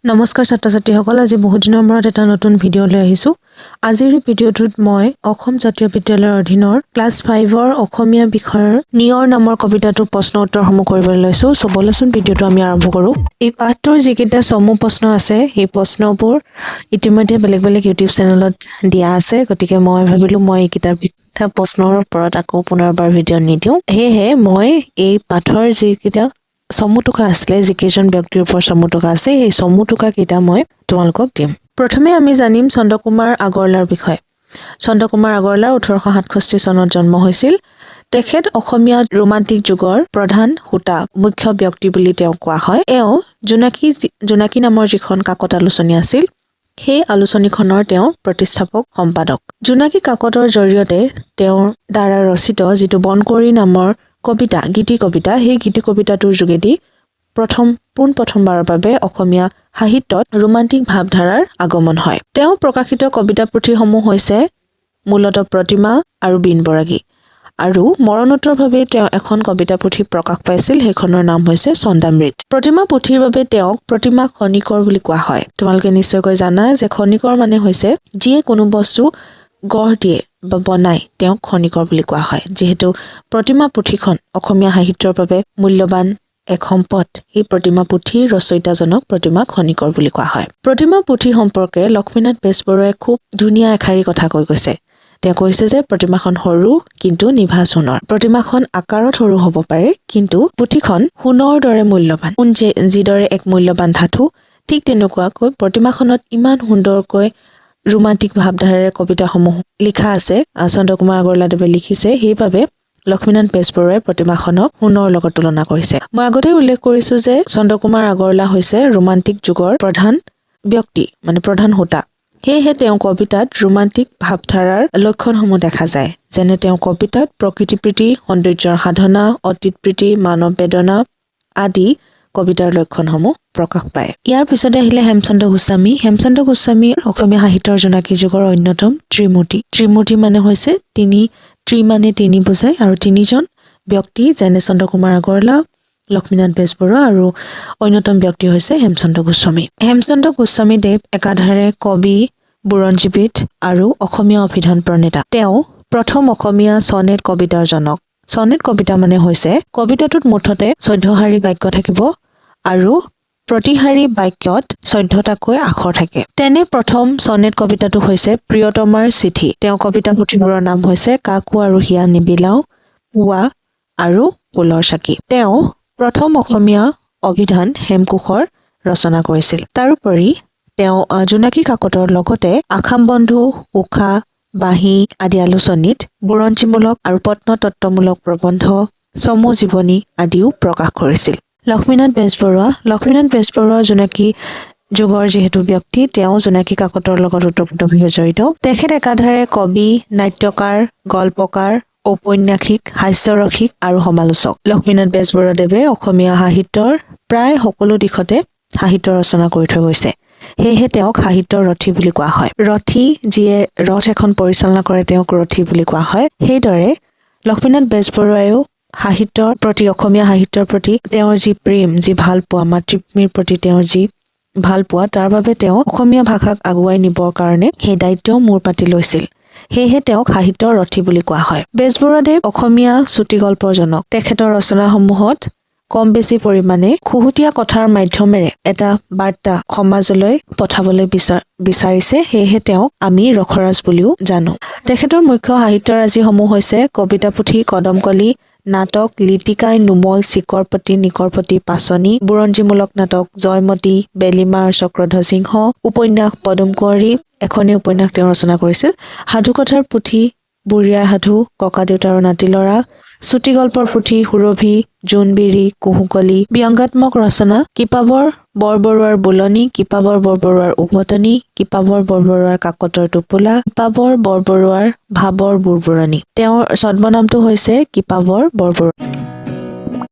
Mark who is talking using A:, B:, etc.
A: নমস্কাৰ ছাত্ৰ ছাত্ৰীসকল, আজি বহুত দিনৰ মূৰত এটা নতুন ভিডিঅ' লৈ আহিছোঁ। আজিৰ ভিডিঅ'টোত মই অসম জাতীয় বিদ্যালয়ৰ অধীনৰ ক্লাছ 5ৰ অসমীয়া বিষয়ৰ নিয়ৰ নামৰ কবিতাটোৰ প্ৰশ্ন উত্তৰসমূহ কৰিবলৈ লৈছোঁ। ব'লাচোন ভিডিঅ'টো আমি আৰম্ভ কৰোঁ। এই পাঠটোৰ যিকেইটা চমু প্ৰশ্ন আছে, সেই প্ৰশ্নবোৰ ইতিমধ্যে বেলেগ বেলেগ ইউটিউব চেনেলত দিয়া আছে। গতিকে মই ভাবিলোঁ মই এইকেইটা প্ৰশ্নৰ ওপৰত আকৌ পুনৰবাৰ ভিডিঅ' নিদিওঁ। সেয়েহে মই এই পাঠৰ যিকেইটা চমু টোকা আছিলে, যিকেইজন ব্যক্তিৰ ওপৰত চমু টোকা আছে, সেই চমু টোকা কেইটা মই তোমালোকক দিম। প্ৰথমে আমি জানিম চন্দ্ৰকুমাৰ আগৰৱালাৰ বিষয়ে। চন্দ্ৰকুমাৰ আগৰৱালা 1867 চনত জন্ম হৈছিল। তেখেত অসমীয়া ৰোমান্টিক যুগৰ প্ৰধান হোতা মুখ্য ব্যক্তি বুলি তেওঁক কোৱা হয়। এওঁ জোনাকী নামৰ যিখন কাকত আলোচনী আছিল, সেই আলোচনীখনৰ তেওঁ প্ৰতিষ্ঠাপক সম্পাদক। জোনাকী কাকতৰ জৰিয়তে তেওঁৰ দ্বাৰা ৰচিত যিটো বনকৰি নামৰ কবিতা, গীতি কবিতা, সেই গীতি কবিতাটোৰ যোগেদি পোনপ্ৰথমবাৰৰ বাবে অসমীয়া সাহিত্যত ৰোমান্টিক ভাৱধাৰাৰ আগমন হয়। তেওঁ প্ৰকাশিত কবিতা পুথিসমূহ হৈছে মূলতঃ প্ৰতিমা আৰু বিন বৰাগী। আৰু মৰণোত্তৰভাৱে তেওঁ এখন কবিতা পুথি প্ৰকাশ পাইছিল, সেইখনৰ নাম হৈছে চন্দামৃত। প্ৰতিমা পুথিৰ বাবে তেওঁক প্ৰতিমা খনিকৰ বুলি কোৱা হয়। তোমালোকে নিশ্চয়কৈ জানা যে খনিকৰ মানে হৈছে যিয়ে কোনো বস্তু গঢ় দিয়ে বা বনায়, তেওঁক খনিকৰ বুলি কোৱা হয়। যিহেতু প্ৰতিমা পুথিখন অসমীয়া সাহিত্যৰ বাবে মূল্যৱান এক সম্পদ, এই প্ৰতিমা পুথিৰ ৰচয়িতাজনক প্ৰতিমা খনিকৰ বুলি কোৱা হয়। প্ৰতিমা পুথি সম্পৰ্কে লক্ষ্মীনাথ বেজবৰুৱাই খুব ধুনীয়া এষাৰি কথা কৈ গৈছে। তেওঁ কৈছে যে প্ৰতিমাখন সৰু কিন্তু নিভা সোণৰ। প্ৰতিমাখন আকাৰত সৰু হ'ব পাৰে, কিন্তু পুথিখন সোণৰ দৰে মূল্যৱান। সোণ যিদৰে এক মূল্যৱান ধাতু, ঠিক তেনেকুৱাকৈ প্ৰতিমাখনত ইমান সুন্দৰকৈ ৰোমান্টিক ভাৱধাৰাৰে কবিতাসমূহ লিখা আছে, চন্দ্ৰকুমাৰ আগৰৱালাদেৱে লিখিছে। সেইবাবে লক্ষ্মীনাথ বেজবৰুৱাই প্ৰতিমাখনক সোণৰ লগত তুলনা কৰিছে। মই আগতে উল্লেখ কৰিছোঁ যে চন্দ্ৰকুমাৰ আগৰৱালা হৈছে ৰোমান্টিক যুগৰ প্ৰধান ব্যক্তি, মানে প্ৰধান হোতা। সেয়েহে তেওঁ কবিতাত ৰোমান্টিক ভাৱধাৰাৰ লক্ষণসমূহ দেখা যায়। যেনে তেওঁ কবিতাত প্ৰকৃতি প্ৰীতি, সৌন্দৰ্যৰ সাধনা, অতীত প্ৰীতি, মানৱ বেদনা আদি কবিতাৰ লক্ষণসমূহ প্ৰকাশ পায়। ইয়াৰ পিছতে আহিলে হেমচন্দ্ৰ গোস্বামী। হেমচন্দ্ৰ গোস্বামী অসমীয়া সাহিত্যৰ জোনাকী যুগৰ অন্যতম ত্ৰিমূৰ্তি। ত্ৰিমূৰ্তি মানে হৈছে ত্ৰি মানে তিনি বুজায়, আৰু তিনিজন ব্যক্তি যেনে চন্দ্ৰকুমাৰ আগৰৱালা, লক্ষ্মীনাথ বেজবৰুৱা আৰু অন্যতম ব্যক্তি হৈছে হেমচন্দ্ৰ গোস্বামী। হেমচন্দ্ৰ গোস্বামীদেৱ একাধাৰে কবি, বুৰঞ্জীবিদ আৰু অসমীয়া অভিধান প্ৰণেতা। তেওঁ প্ৰথম অসমীয়া চনেট কবিতাৰ জনক। চনেট কবিতা মানে হৈছে কবিতাটোত মুঠতে 14 শাৰী বাক্য থাকিব আৰু প্ৰতি শাৰী বাক্যত 14টাকৈ আখৰ থাকে। তেনে প্ৰথম চনেট কবিতাটো হৈছে প্ৰিয়তমাৰ চিঠি। তেওঁ কবিতা পুথিবোৰৰ নাম হৈছে কাকো আৰু হিয়া নিবিলাও, পুৱা আৰু ফুলৰ চাকি। তেওঁ প্ৰথম অসমীয়া অভিধান হেমকোষৰ ৰচনা কৰিছিল। তাৰোপৰি তেওঁ জোনাকী কাকতৰ লগতে আসাম বন্ধু, উষা, বাঁহী আদি আলোচনীত বুৰঞ্জীমূলক আৰু প্ৰত্নতত্ত্বমূলক প্ৰবন্ধ, চমু জীৱনী আদিও প্ৰকাশ কৰিছিল। লক্ষ্মীনাথ বেজবৰুৱা জোনাকী যুগৰ যিহেতু ব্যক্তি, তেওঁ জোনাকী কাকতৰ লগত ওতপ্ৰোতভাৱে জড়িত। তেখেত একাধাৰে কবি, নাট্যকাৰ, গল্পকাৰ, ঔপন্যাসিক, হাস্যৰসিক আৰু সমালোচক। লক্ষ্মীনাথ বেজবৰুৱাদেৱে অসমীয়া সাহিত্যৰ প্ৰায় সকলো দিশতে সাহিত্য ৰচনা কৰি থৈ গৈছে। সেয়েহে তেওঁক সাহিত্যৰ ৰথী বুলি কোৱা হয়। ৰথী যিয়ে ৰথ এখন পৰিচালনা কৰে, তেওঁক ৰথী বুলি কোৱা হয়। সেইদৰে লক্ষ্মীনাথ বেজবৰুৱাইও সাহিত্যৰ প্ৰতি, অসমীয়া সাহিত্যৰ প্ৰতি তেওঁৰ যি প্ৰেম, যি ভালপোৱা, মাতৃভূমিৰ প্ৰতি তেওঁৰ যি ভালপোৱা, তাৰ বাবে তেওঁ অসমীয়া ভাষাক আগুৱাই নিবৰ কাৰণে সেই দায়িত্বও মূৰ পাতি লৈছিল। সেয়েহে তেওঁক সাহিত্যৰ ৰথী বুলি কোৱা হয়। বেজবৰুৱাদেৱ অসমীয়া চুটিগল্পৰ জনক। তেখেতৰ ৰচনাসমূহত কম বেছি পৰিমাণে খুহুতীয়া কথাৰ মাধ্যমেৰে এটা বাৰ্তা সমাজলৈ পঠাবলৈ বিচাৰিছে। সেয়েহে তেওঁক আমি ৰসৰাজ বুলিও জানো। তেখেতৰ মুখ্য সাহিত্যৰাজিসমূহ হৈছে কবিতা পুথি, কদমকলি, নাটক, লিটিকাই, নুমল, চিকৰপতি, নিকৰপতি, পাচনি, বুৰঞ্জীমূলক নাটক জয়মতী, বেলিমাৰ, চক্ৰধ্বজ সিংহ, উপন্যাস পদুম কুঁৱৰী, এখনেই উপন্যাস তেওঁ ৰচনা কৰিছিল। সাধুকথাৰ পুথি বুঢ়ী আই সাধু, ককা দেউতা আৰু নাতি ল'ৰা, চুটিগল্পৰ পুথি সুৰভি, জোনবিৰি, কুহুকলি, ব্যংগাত্মক ৰচনা কিপাবৰ বৰবৰুৱাৰ বোলনি, কিপাবৰ বৰবৰুৱাৰ উভতনি, কিপাবৰ বৰবৰুৱাৰ কাকতৰ টোপোলা, কিপাবৰ বৰবৰুৱাৰ ভাবৰ বুৰবুৰণি। তেওঁৰ ছদ্মনামটো হৈছে কিপাবৰ বৰবৰুৱা।